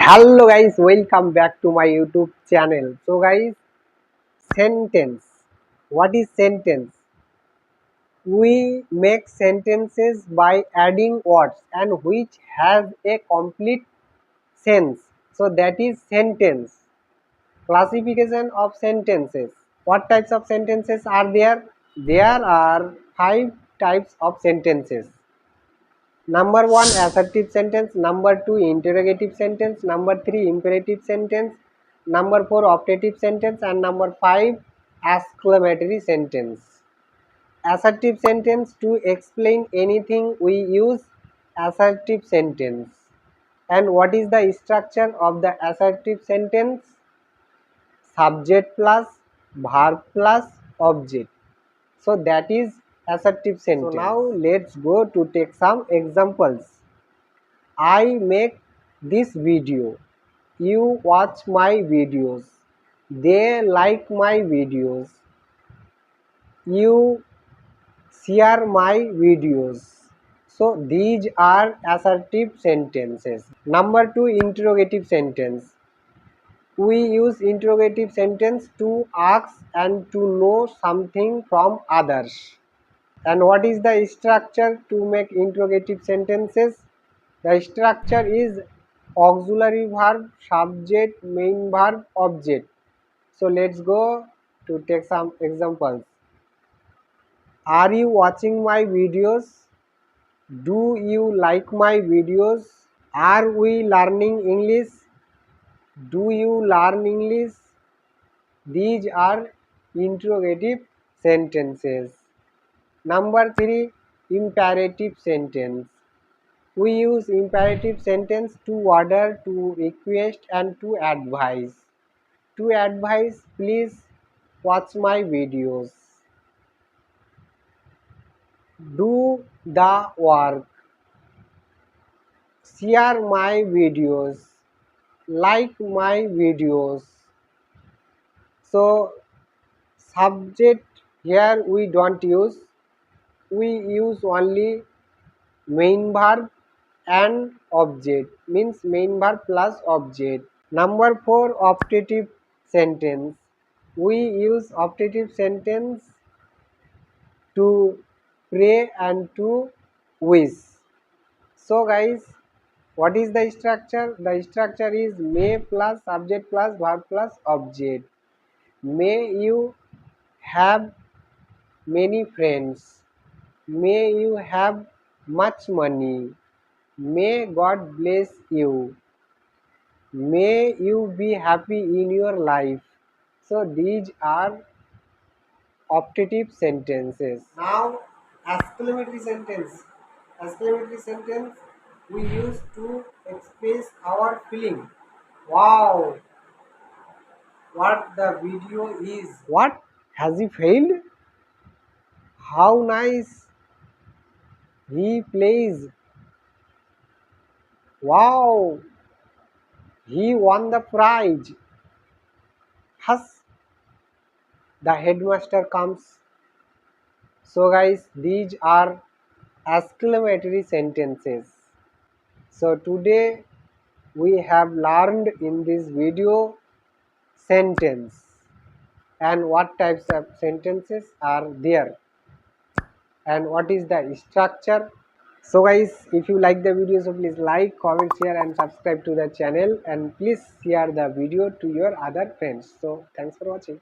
Hello guys, welcome back to my YouTube channel. So guys, sentence. What is sentence? We make sentences by adding words and which has a complete sense. So that is sentence. Classification of sentences. What types of sentences are there? There are 5 types of sentences. Number 1, assertive sentence. Number 2, interrogative sentence. Number 3, imperative sentence. Number 4, optative sentence. And number 5, exclamatory sentence. Assertive sentence: to explain anything we use assertive sentence. And what is the structure of the assertive sentence? Subject plus verb plus object. So that is assertive sentence. So now let's go to take some examples. I make this video. You watch my videos. They like my videos. You share my videos. So these are assertive sentences. Number 2, interrogative sentence. We use interrogative sentence to ask and to know something from others. And what is the structure to make interrogative sentences? The structure is auxiliary verb, subject, main verb, object. So let's go to take some examples. Are you watching my videos? Do you like my videos? Are we learning English? Do you learn English? These are interrogative sentences. Number 3, imperative sentence. We use imperative sentence to order, to request and to advise. To advise, please watch my videos. Do the work. Share my videos. Like my videos. So subject here we don't use. We use only main verb and object, means main verb plus object. Number 4, optative sentence. We use optative sentence to pray and to wish. So guys, what is the structure? The structure is may plus subject plus verb plus object. May you have many friends. May you have much money. May God bless you. May you be happy in your life. So these are optative sentences. Now exclamatory sentence. Exclamatory sentence we use to express our feeling. Wow, what the video is. What? Has he failed? How nice he plays. Wow, he won the prize. Hush, the headmaster comes. So guys, these are exclamatory sentences. So today we have learned in this video sentence and what types of sentences are there and what is the structure. So guys, if you like the video, so please like, comment, share and subscribe to the channel, and please share the video to your other friends. So thanks for watching.